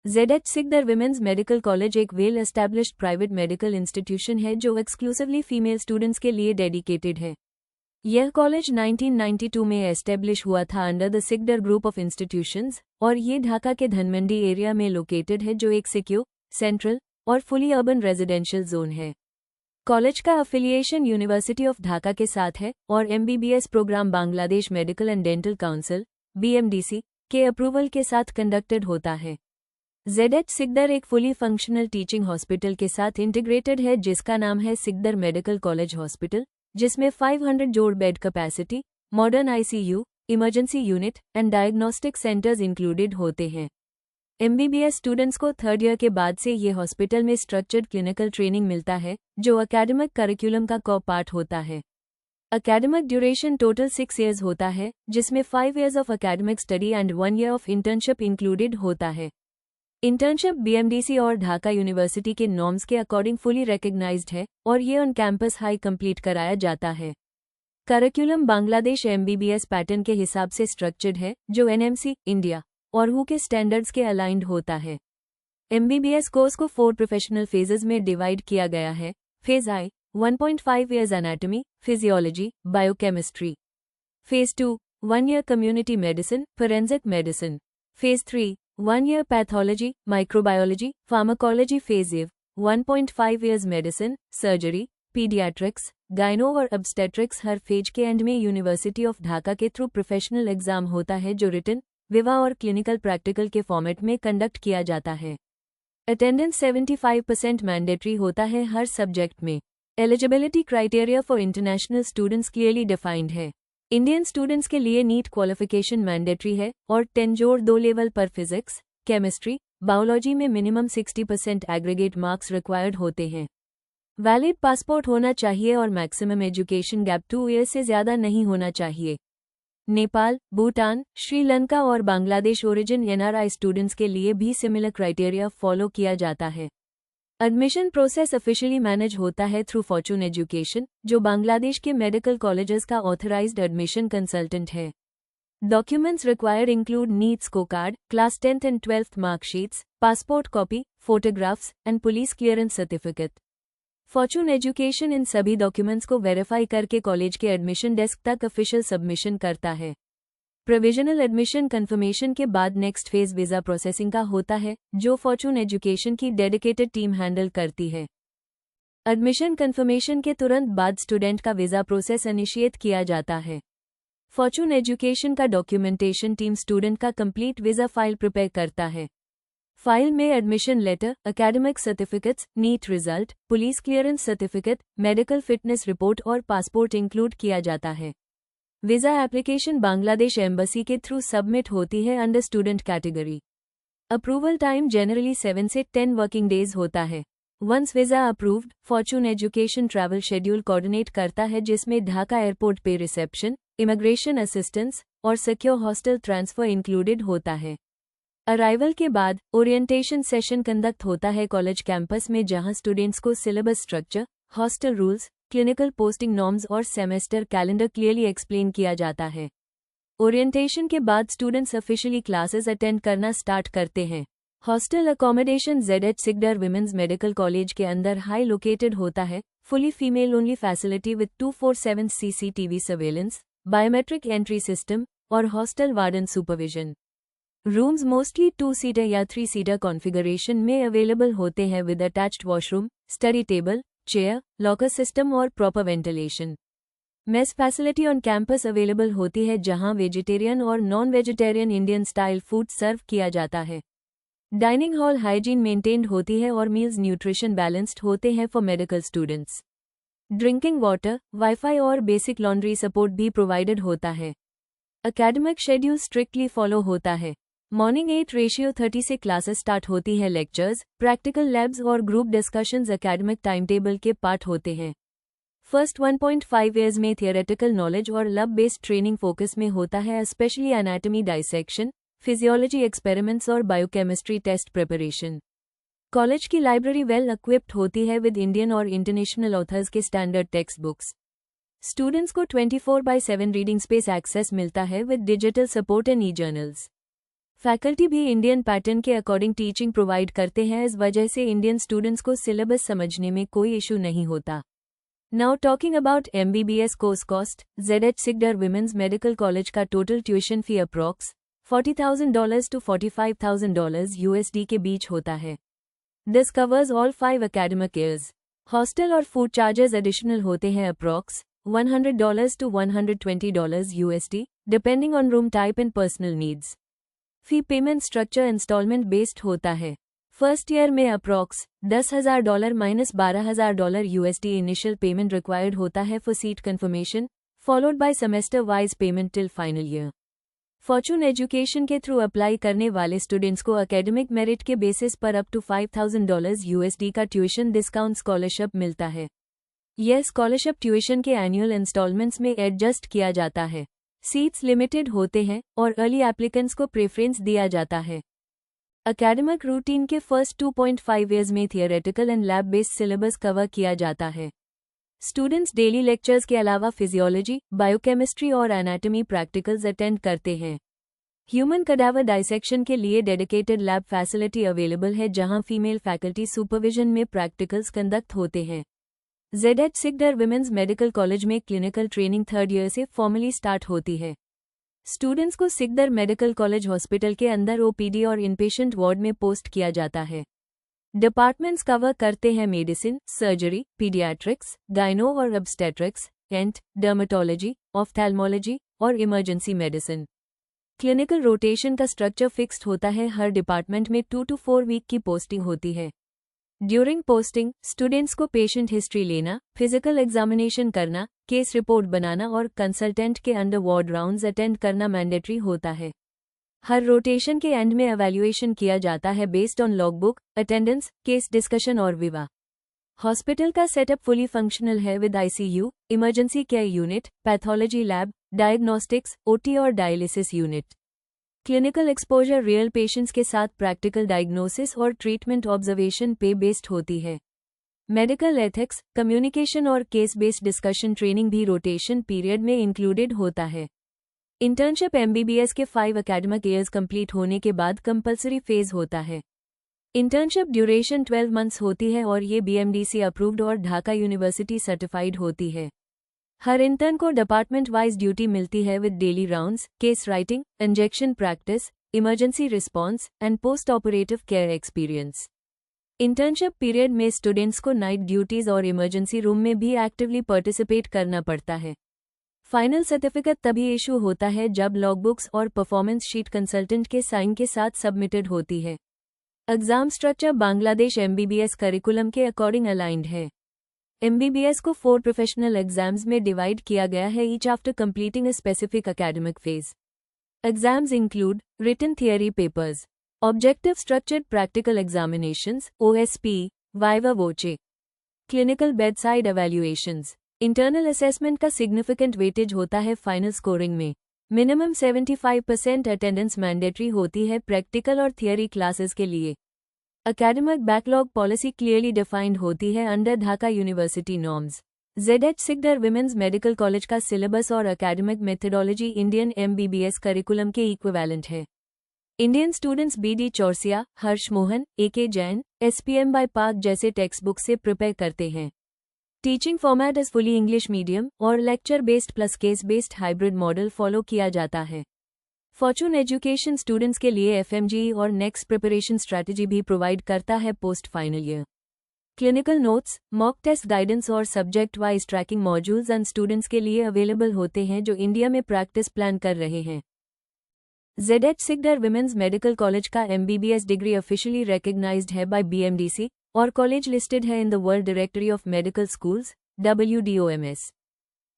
ZH Sikdar women's medical college एक well established private medical institution है जो एक्सक्लूसिवली फीमेल स्टूडेंट्स के लिए डेडिकेटेड है। यह कॉलेज 1992 में एस्टेब्लिश हुआ था under the Sikdar group of institutions और ये ढाका के धनमंडी एरिया में लोकेटेड है जो एक सिक्योर, सेंट्रल और फुली अर्बन रेजिडेंशियल जोन है। कॉलेज का अफिलिएशन यूनिवर्सिटी ऑफ ढाका के साथ है और MBBS programme Bangladesh medical and dental council BMDC के अप्रूवल के साथ कंडक्टेड होता है। ZH सिकदर एक फुली फंक्शनल टीचिंग हॉस्पिटल के साथ इंटीग्रेटेड है जिसका नाम है सिकदर मेडिकल कॉलेज हॉस्पिटल, जिसमें 500 जोड़ bed capacity, modern ICU, emergency unit and diagnostic centres included होते हैं। MBBS स्टूडेंट्स को थर्ड ईयर के बाद से ये हॉस्पिटल में स्ट्रक्चर्ड क्लिनिकल ट्रेनिंग मिलता है जो एकेडमिक करिकुलम का को पार्ट होता है। एकेडमिक ड्यूरेशन टोटल 6 ईयर्स होता है जिसमें 5 years of academic study and 1 year of internship included होता है। इंटर्नशिप BMDC और ढाका यूनिवर्सिटी के नॉर्म्स के अकॉर्डिंग फुली रिकॉग्नाइज्ड है और ये ऑन कैंपस हाई कंप्लीट कराया जाता है। करिकुलम बांग्लादेश MBBS पैटर्न के हिसाब से स्ट्रक्चर्ड है जो NMC इंडिया और WHO के स्टैंडर्ड्स के अलाइंड होता है। MBBS कोर्स को 4 प्रोफेशनल फेजेस में डिवाइड किया गया है। Phase I 1.5 years anatomy, physiology, biochemistry. Phase 2 1 year community medicine, forensic medicine. Phase 3 1 year pathology, microbiology, pharmacology. phase IV 1.5 years medicine, surgery, pediatrics, gyno और obstetrics। हर phase के and में university of Dhaka के through professional exam होता है जो written, विवा और clinical practical के फॉर्मेट में कंडक्ट किया जाता है। अटेंडेंस 75% मैंडेटरी होता है हर सब्जेक्ट में। Eligibility criteria for international students clearly defined है। इंडियन स्टूडेंट्स के लिए नीट क्वालिफिकेशन मैंडेटरी है और 10-2 लेवल पर फिजिक्स, केमिस्ट्री, बायोलॉजी में मिनिमम 60% एग्रीगेट मार्क्स रिक्वायर्ड होते हैं। वैलिड पासपोर्ट होना चाहिए और मैक्सिमम एजुकेशन गैप 2 ईयर्स से ज़्यादा नहीं होना चाहिए। नेपाल, भूटान, श्रीलंका और बांग्लादेश ओरिजिन NRI स्टूडेंट्स के लिए भी सिमिलर क्राइटेरिया फॉलो किया जाता है। एडमिशन प्रोसेस ऑफिशियली मैनेज होता है थ्रू फॉर्चून एजुकेशन जो बांग्लादेश के मेडिकल कॉलेजेस का ऑथराइज्ड एडमिशन कंसल्टेंट है। Documents required include NEET score card, class 10th and 12th marksheets, passport copy, photographs and police clearance certificate. Fortune Education इन सभी documents को verify करके कॉलेज के admission desk तक ऑफिशियल सबमिशन करता है। प्रोविजनल एडमिशन कंफर्मेशन के बाद नेक्स्ट फेज वीजा प्रोसेसिंग का होता है जो फॉर्चून एजुकेशन की डेडिकेटेड टीम हैंडल करती है। एडमिशन कंफर्मेशन के तुरंत बाद स्टूडेंट का वीजा प्रोसेस इनिशिएट किया जाता है। फॉर्चून एजुकेशन का डॉक्यूमेंटेशन टीम स्टूडेंट का कंप्लीट वीजा फाइल प्रिपेयर करता है। फाइल में admission letter, academic certificates, NEET result, police clearance certificate, medical fitness report और पासपोर्ट इंक्लूड किया जाता है। वीजा एप्लीकेशन बांग्लादेश एम्बेसी के थ्रू सबमिट होती है under student category. Approval time generally 7 से 10 वर्किंग डेज होता है। Once visa approved, Fortune Education travel schedule coordinate करता है जिसमें ढाका एयरपोर्ट पे रिसेप्शन, इमिग्रेशन असिस्टेंस और सिक्योर हॉस्टल ट्रांसफर इंक्लूडेड होता है। अराइवल के बाद ओरिएंटेशन सेशन कंडक्ट होता है कॉलेज कैंपस में जहां स्टूडेंट्स को syllabus structure, hostel rules, clinical posting norms और सेमेस्टर कैलेंडर क्लियरली एक्सप्लेन किया जाता है। ओरिएंटेशन के बाद स्टूडेंट्स ऑफिशियली क्लासेस अटेंड करना स्टार्ट करते हैं। Hostel accommodation ZH Sikdar women's medical college के अंदर हाई लोकेटेड होता है। Fully female only facility with 24/7 CCTV surveillance, biometric entry system और hostel warden supervision. Rooms mostly 2 seater या 3 सीटर कॉन्फ़िगरेशन में अवेलेबल होते हैं with attached washroom, study table, chair, locker system और proper ventilation. Mess facility on campus available होती है जहां vegetarian और non vegetarian Indian style food serve किया जाता है। डाइनिंग हॉल हाइजीन मेंटेन्ड होती है और मील्स न्यूट्रिशन बैलेंस्ड होते हैं for medical students. Drinking water, wifi और बेसिक लॉन्ड्री सपोर्ट भी प्रोवाइडेड होता है। एकेडमिक शेड्यूल स्ट्रिक्टली फॉलो होता है। मॉर्निंग 8:30 से क्लासेस स्टार्ट होती है। लेक्चर्स, प्रैक्टिकल लैब्स और group discussions academic time table के पार्ट होते हैं। फर्स्ट 1.5 ईयर्स में थियोरेटिकल नॉलेज और लैब बेस्ड ट्रेनिंग फोकस में होता है, specially anatomy dissection, physiology experiments और बायोकेमिस्ट्री टेस्ट प्रिपरेशन। कॉलेज की लाइब्रेरी वेल इक्विप्ड होती है विद इंडियन और इंटरनेशनल ऑथर्स के स्टैंडर्ड टेक्स्ट बुक्स। स्टूडेंट्स को 24/7 रीडिंग स्पेस एक्सेस मिलता है with digital support and e-journals. Faculty भी इंडियन पैटर्न के अकॉर्डिंग टीचिंग प्रोवाइड करते हैं, इस वजह से इंडियन स्टूडेंट्स को सिलेबस समझने में कोई इशू नहीं होता। Now talking about MBBS course cost, ZH Sikdar women's medical college का total tuition fee approx $40,000 to $45,000 USD के बीच होता है। This covers all 5 academic years। Hostel और फूड चार्जेस एडिशनल होते हैं approx $100 to $120 USD, depending on room type and personal needs. Fee payment structure installment based होता है। फर्स्ट ईयर में approx $10,000 minus $12,000 USD initial payment required होता है for seat confirmation, followed by semester wise payment till final year. Fortune education के through apply करने वाले students को academic merit के बेसिस पर अप टू $5,000 USD का ट्यूशन डिस्काउंट स्कॉलरशिप मिलता है। यह स्कॉलरशिप ट्यूशन के एनुअल इंस्टॉलमेंट्स में एडजस्ट किया जाता है। सीट्स लिमिटेड होते हैं और अर्ली एप्लीकेंट्स को प्रेफरेंस दिया जाता है। एकेडमिक रूटीन के फर्स्ट 2.5 ईयर्स में theoretical and lab based syllabus cover किया जाता है। स्टूडेंट्स डेली लेक्चर्स के अलावा फिजियोलॉजी, बायोकेमिस्ट्री और एनाटॉमी प्रैक्टिकल्स अटेंड करते हैं। ह्यूमन कडावर डाइसेक्शन के लिए डेडिकेटेड लैब फैसिलिटी अवेलेबल है, जहां फीमेल फैकल्टी सुपरविजन में प्रैक्टिकल्स कंडक्ट होते हैं। ZH Sikdar women's medical college में क्लिनिकल ट्रेनिंग थर्ड ईयर से फॉर्मली स्टार्ट होती है। स्टूडेंट्स को सिकदर मेडिकल कॉलेज हॉस्पिटल के अंदर OPD और इनपेशेंट वार्ड में पोस्ट किया जाता है। डिपार्टमेंट्स कवर करते हैं मेडिसिन, सर्जरी, पीडियाट्रिक्स, गाइनो और ऑब्स्टेट्रिक्स, एंट, डर्मेटोलॉजी, ऑफ्थैल्मोलॉजी और इमरजेंसी मेडिसिन। क्लिनिकल रोटेशन का स्ट्रक्चर फिक्स्ड होता है। हर डिपार्टमेंट में 2 to 4 वीक की पोस्टिंग होती है। ड्यूरिंग पोस्टिंग स्टूडेंट्स को पेशेंट हिस्ट्री लेना, फिजिकल एग्जामिनेशन करना, केस रिपोर्ट बनाना और कंसल्टेंट के अंडर वार्ड राउंड्स अटेंड करना मैंडेटरी होता है। हर रोटेशन के एंड में एवैल्यूएशन किया जाता है based on logbook, attendance, case discussion और विवा। हॉस्पिटल का सेटअप फुली फंक्शनल है with ICU, emergency care unit, pathology lab, diagnostics, OT और dialysis unit. Clinical exposure real patients के साथ प्रैक्टिकल डायग्नोसिस और ट्रीटमेंट ऑब्जर्वेशन पे बेस्ड होती है। मेडिकल एथिक्स, कम्युनिकेशन और केस बेस्ड डिस्कशन ट्रेनिंग भी रोटेशन पीरियड में इंक्लूडेड होता है। इंटर्नशिप MBBS के 5 एकेडमिक ईयर्स कंप्लीट होने के बाद कंपलसरी फेज होता है। इंटर्नशिप ड्यूरेशन 12 मंथ्स होती है और ये BMDC अप्रूव्ड और ढाका यूनिवर्सिटी सर्टिफाइड होती है। हर इंटर्न को डिपार्टमेंट वाइज ड्यूटी मिलती है with daily rounds, case writing, injection practice, emergency response and post operative care experience. Internship period में स्टूडेंट्स को नाइट ड्यूटीज और इमरजेंसी रूम में भी एक्टिवली पार्टिसिपेट करना पड़ता है। फाइनल सर्टिफिकेट तभी इशू होता है जब लॉगबुक्स और परफॉर्मेंस शीट कंसल्टेंट के साइन के साथ सबमिटेड होती है। Exam structure Bangladesh MBBS curriculum के अकॉर्डिंग अलाइंड है। MBBS को 4 प्रोफेशनल एग्जाम्स में डिवाइड किया गया है, each after completing a specific academic phase. Exams include written theory papers, objective structured practical examinations OSP, viva voce, clinical bedside evaluations. Internal assessment का significant weightage होता है final scoring में। Minimum 75% attendance mandatory होती है practical और theory classes के लिए। Academic backlog policy clearly defined होती है under Dhaka university norms. ZH Sikdar women's medical college का सिलेबस और academic methodology Indian MBBS curriculum के इक्विवेलेंट है। Indian students BD Chaurasia, Harsh Mohan, AK Jain, SPM by Park जैसे टेक्स्ट बुक से प्रिपेयर करते हैं। Teaching format is fully English medium और lecture based plus case based hybrid model follow किया जाता है। फॉर्चून एजुकेशन स्टूडेंट्स के लिए FMGE और नेक्स्ट प्रिपरेशन स्ट्रैटेजी भी प्रोवाइड करता है post final year. Clinical notes, mock test guidance और subject wise tracking modules and students के लिए अवेलेबल होते हैं जो इंडिया में प्रैक्टिस प्लान कर रहे हैं। ZH Sikdar women's medical college का MBBS डिग्री ऑफिशियली रिकॉग्नाइज्ड है बाय BMDC और कॉलेज लिस्टेड है in the world directory of medical schools WDOMS।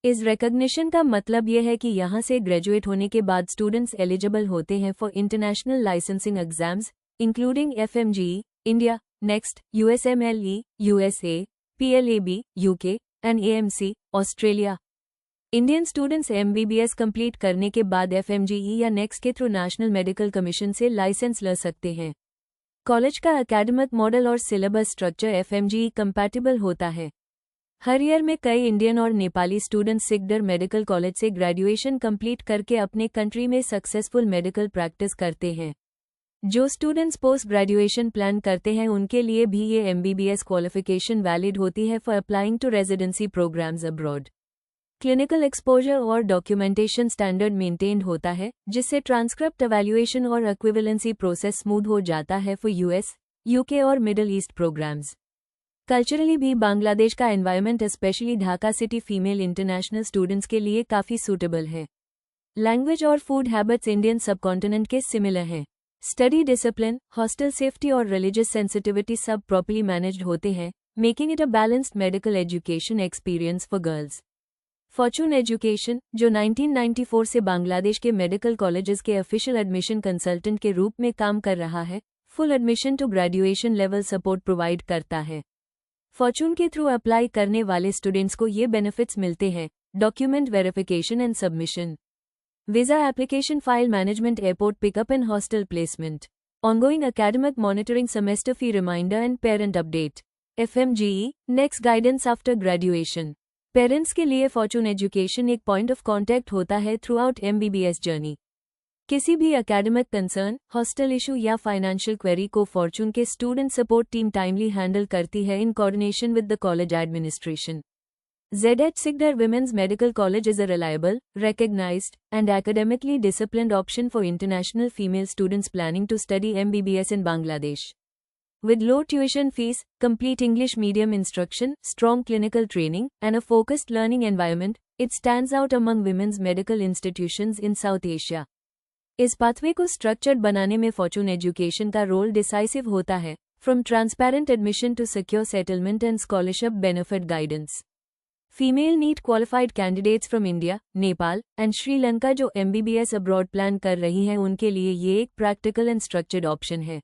इस रिकॉग्निशन का मतलब यह है कि यहाँ से ग्रेजुएट होने के बाद स्टूडेंट्स एलिजिबल होते हैं for international licensing exams including FMGE, India, next, USMLE, USA, PLAB, UK and AMC, Australia. Indian students MBBS complete करने के बाद FMGE या नेक्स्ट के थ्रू नेशनल मेडिकल कमीशन से लाइसेंस ले सकते हैं। कॉलेज का एकेडमिक मॉडल और सिलेबस स्ट्रक्चर FMGE कंपैटिबल होता है। हर ईयर में कई इंडियन और Nepali students Sikdar medical college से ग्रेजुएशन कंप्लीट करके अपने कंट्री में सक्सेसफुल मेडिकल प्रैक्टिस करते हैं। जो स्टूडेंट्स पोस्ट ग्रेजुएशन प्लान करते हैं उनके लिए भी ये MBBS क्वालिफिकेशन वैलिड होती है for applying to residency programmes abroad. Clinical exposure और डॉक्यूमेंटेशन स्टैंडर्ड मेंटेन्ड होता है, जिससे ट्रांसक्रिप्ट एवैल्यूएशन और इक्विवेलेंसी प्रोसेस स्मूथ हो जाता है फॉर US, UK और मिडल ईस्ट प्रोग्राम्स। कल्चरली भी बांग्लादेश का environment specially Dhaka city female international students के लिए काफ़ी सूटेबल है। लैंग्वेज और फूड हैबिट्स इंडियन सबकॉन्टिनेंट के सिमिलर हैं। स्टडी डिसिप्लिन, हॉस्टल सेफ्टी और रिलीजियस सेंसिटिविटी सब प्रॉपर्ली मैनेज्ड होते हैं, making it a balanced medical education experience for girls. Fortune Education, जो 1994 से बांग्लादेश के मेडिकल कॉलेजेस के ऑफिशियल एडमिशन कंसल्टेंट के रूप में काम कर रहा है, full admission to graduation level support provide करता है। फॉर्चून के थ्रू अप्लाई करने वाले स्टूडेंट्स को ये बेनिफिट्स मिलते हैं: document verification and submission, visa application, file management, airport pickup and hostel placement, ongoing academic monitoring, semester fee reminder and parent update, FMGE, next guidance after graduation. Parents के लिए Fortune Education एक point of contact होता है throughout MBBS journey. किसी भी academic concern, hostel issue या financial query को Fortune के student support team timely handle करती है in coordination with the college administration. ZH Sigdar Women's Medical College is a reliable, recognized, and academically disciplined option for international female students planning to study MBBS in Bangladesh. With low tuition fees, complete English medium instruction, strong clinical training, and a focused learning environment, it stands out among women's medical institutions in South Asia. इस pathway को structured बनाने में Fortune Education का role decisive होता है, from transparent admission to secure settlement and scholarship benefit guidance. Female NEET qualified candidates from India, Nepal and Sri Lanka जो MBBS abroad plan कर रही हैं उनके लिए ये एक प्रैक्टिकल एंड स्ट्रक्चर्ड ऑप्शन है।